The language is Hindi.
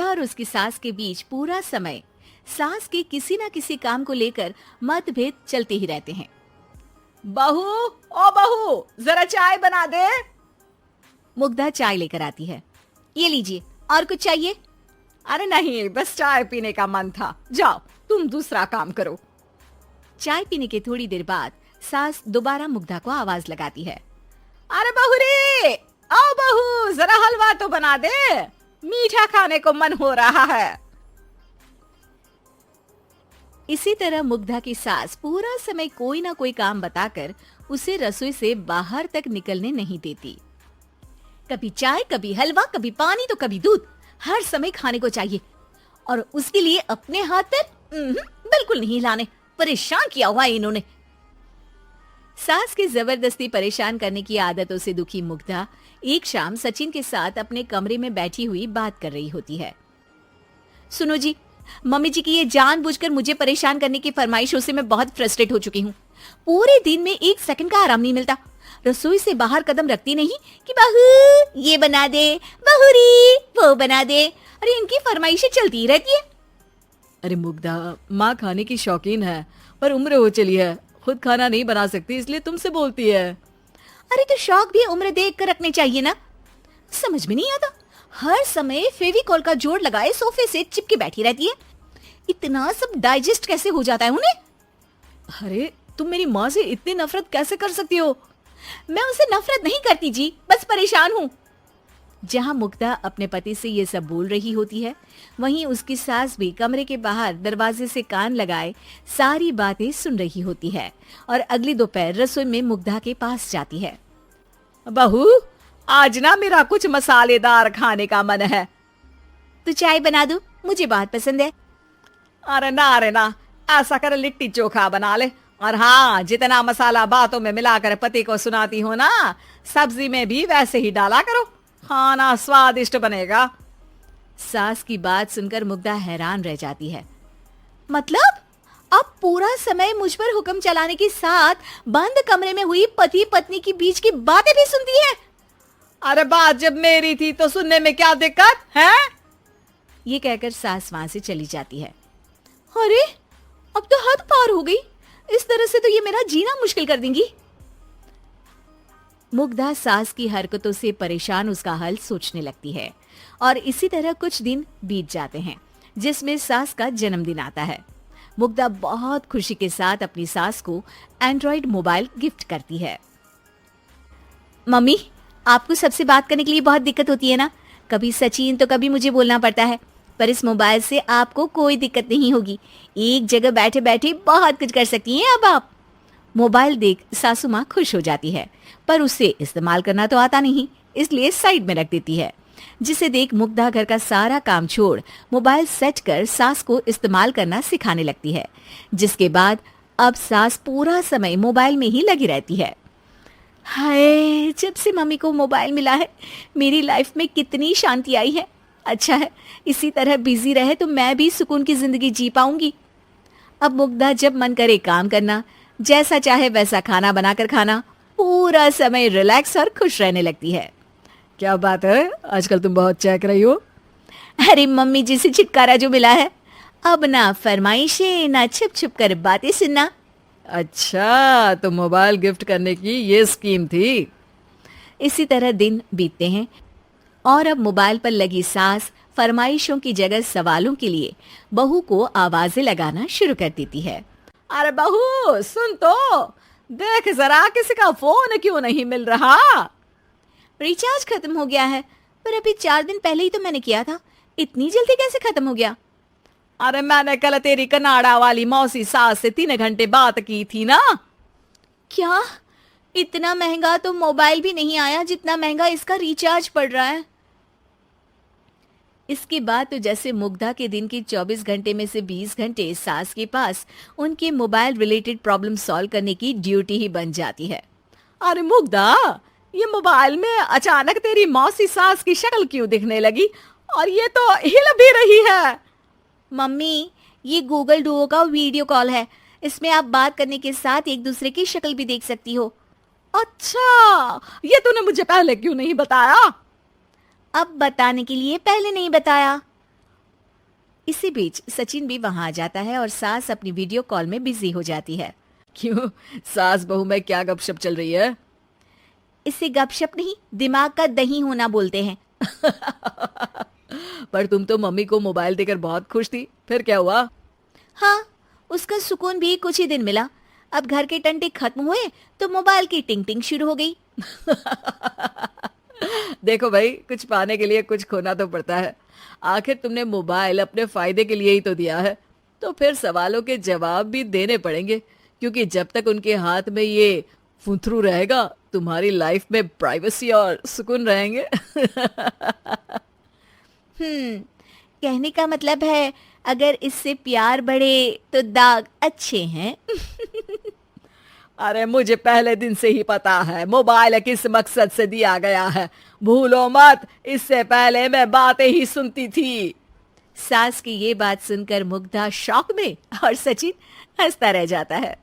मुग्धा और उसकी सास के बीच पूरा समय सास के किसी न किसी काम को लेकर मतभेद चलते ही रहते हैं। बहू, ओ बहू, जरा चाय बना दे। मुग्धा चाय लेकर आती है। ये लीजिए, और कुछ चाहिए? अरे नहीं, बस चाय पीने का मन था। जाओ, तुम दूसरा काम करो। चाय पीने के थोड़ी देर बाद सास दोबारा मुग्धा को आवाज लगाती है। अरे बहू रे, आओ बहू, जरा हलवा तो बना दे, मीठा खाने को मन हो रहा है। इसी तरह मुग्धा की सास पूरा समय कोई ना कोई काम बताकर उसे रसोई से बाहर तक निकलने नहीं देती। कभी चाय, कभी हलवा, कभी पानी तो कभी दूध, हर समय खाने को चाहिए, और उसके लिए अपने हाथ पर बिल्कुल नहीं हिलाने। परेशान किया हुआ है इन्होंने। सास की जबरदस्ती परेशान करने की आदतों से दुखी मुग्धा एक शाम सचिन के साथ अपने कमरे में बैठी हुई बात कर रही होती है। सुनो जी, मम्मी जी की ये जानबूझकर मुझे परेशान करने की फरमाइशों से मैं बहुत फ्रस्ट्रेट हो चुकी हूँ। पूरे दिन में 1 सेकंड का आराम नहीं मिलता। रसोई से बाहर कदम रखती नहीं कि बहू ये बना दे, बहुरी वो बना दे। अरे इनकी फरमाइशें चलती ही रहती है। अरे मुग्धा, माँ खाने की शौकीन है, पर उम्र हो चली है, खुद खाना नहीं बना सकती, इसलिए तुमसे बोलती है। अरे तो शौक भी उम्र देख कर रखने चाहिए ना। समझ में नहीं आता, हर समय फेविकॉल का जोड़ लगाए सोफे से चिपके बैठी रहती है। इतना सब डाइजेस्ट कैसे हो जाता है उन्हें? अरे तुम मेरी माँ से इतनी नफरत कैसे कर सकती हो? मैं उनसे नफरत नहीं करती जी, बस परेशान हूँ। जहाँ मुग्धा अपने पति से ये सब बोल रही होती है, वहीं उसकी सास भी कमरे के बाहर दरवाजे से कान लगाए सारी बातें सुन रही होती है और अगली दोपहर रसोई में मुग्धा के पास जाती है। बहू, आज ना मेरा कुछ मसालेदार खाने का मन है। तो चाय बना दूं? मुझे बहुत पसंद है। अरे ना, ऐसा कर लिट्टी चोखा बना ले। और हाँ, जितना मसाला बातों में मिलाकर पति को सुनाती हो ना, सब्जी में भी वैसे ही डाला करो, खाना स्वादिष्ट बनेगा। सास की बात सुनकर मुग्धा हैरान रह जाती है। मतलब अब पूरा समय मुझ पर हुक्म चलाने के साथ बंद कमरे में हुई पति पत्नी की बीच की बातें भी सुनती है। अरे बात जब मेरी थी तो सुनने में क्या दिक्कत है? ये कहकर सास वहां से चली जाती है। अरे अब तो हद पार हो गई, इस तरह से तो ये मेरा जीना मुश्किल कर देंगी। मुग्धा सास की हरकतों से परेशान उसका हल सोचने लगती है और इसी तरह कुछ दिन बीत जाते हैं, जिसमें सास का जन्मदिन आता है। मुग्धा बहुत खुशी के साथ अपनी सास को एंड्रॉइड मोबाइल गिफ्ट करती है। मम्मी, आपको सबसे बात करने के लिए बहुत दिक्कत होती है ना, कभी सचिन तो कभी मुझे बोलना पड़ता है, पर इस मोबाइल से आपको कोई दिक्कत नहीं होगी। एक जगह बैठे बैठे बहुत कुछ कर सकती हैं अब आप। मोबाइल देख सासू माँ खुश हो जाती है, पर उसे इस्तेमाल करना तो आता नहीं, इसलिए साइड में रख देती है। जिसे देख मुग्धा घर का सारा काम छोड़ मोबाइल सेट कर सास को इस्तेमाल करना सिखाने लगती है, जिसके बाद अब सास पूरा समय मोबाइल में ही लगी रहती है। हाय, जब से मम्मी को मोबाइल मिला है मेरी लाइफ में कितनी शांति आई है। अच्छा है, इसी तरह बिजी रहे तो मैं भी सुकून की जिंदगी जी पाऊंगी। अब मुग्धा जब मन करे काम करना, जैसा चाहे वैसा खाना बनाकर खाना, पूरा समय रिलैक्स और खुश रहने लगती है। क्या बात है, आजकल तुम बहुत चहक रही हो। अरे मम्मी जी से छुटकारा जो मिला है, अब ना फरमाइशें ना छुप छुप कर बातें सुनना। अच्छा, तो मोबाइल गिफ्ट करने की ये स्कीम थी। इसी तरह दिन बीतते हैं और अब मोबाइल पर लगी सास फरमाइशों की जगह सवालों के लिए बहू को आवाजें लगाना शुरू कर देती है। अरे बहू सुन तो, देख जरा किसी का फोन क्यों नहीं मिल रहा? रिचार्ज खत्म हो गया है, पर अभी 4 दिन पहले ही तो मैंने किया था, इतनी जल्दी कैसे खत्म हो गया? अरे मैंने कल तेरी कनाडा वाली मौसी सास से 3 घंटे बात की थी ना। क्या? इतना महंगा तो मोबाइल भी नहीं आया जितना महंगा इसका रिचार्ज पड़ रहा है। इसके बाद तो जैसे मुग्धा के दिन की 24 घंटे में से 20 घंटे सास के पास उनके मोबाइल रिलेटेड प्रॉब्लम सॉल्व करने की ड्यूटी ही बन जाती है। अरे मुग्धा, ये मोबाइल में अचानक तेरी मौसी सास की शक्ल क्यों दिखने लगी, और ये तो हिल भी रही है? मम्मी, ये गूगल डुओ का वीडियो कॉल है, इसमें आप बात करने के साथ एक दूसरे की शक्ल भी देख सकती हो। अच्छा, ये तूने मुझे पहले क्यों नहीं बताया? अब बताने के लिए पहले नहीं बताया। इसी बीच सचिन भी वहां आ जाता है और सास अपनी वीडियो कॉल में बिजी हो जाती है। क्यों, सास बहू में क्या गपशप चल रही है? इसे गपशप नहीं, दिमाग का दही होना बोलते हैं। पर तुम तो मम्मी को मोबाइल देकर बहुत खुश थी, फिर क्या हुआ? हाँ, उसका सुकून भी कुछ ही दिन मिला। अब घर के टंटे खत्म हुए तो मोबाइल की टिंग टिंग शुरू हो गई। देखो भाई, कुछ पाने के लिए कुछ खोना तो पड़ता है। आखिर तुमने मोबाइल अपने फायदे के लिए ही तो दिया है, तो फिर सवालों के जवाब भी देने पड़ेंगे, क्योंकि जब तक उनके हाथ में ये फुंथरू रहेगा, तुम्हारी लाइफ में प्राइवेसी और सुकून रहेंगे। कहने का मतलब है अगर इससे प्यार बढ़े तो दाग अच्छे हैं। अरे मुझे पहले दिन से ही पता है मोबाइल किस मकसद से दिया गया है। भूलो मत, इससे पहले मैं बातें ही सुनती थी। सास की ये बात सुनकर मुग्धा शॉक में और सचिन हंसता रह जाता है।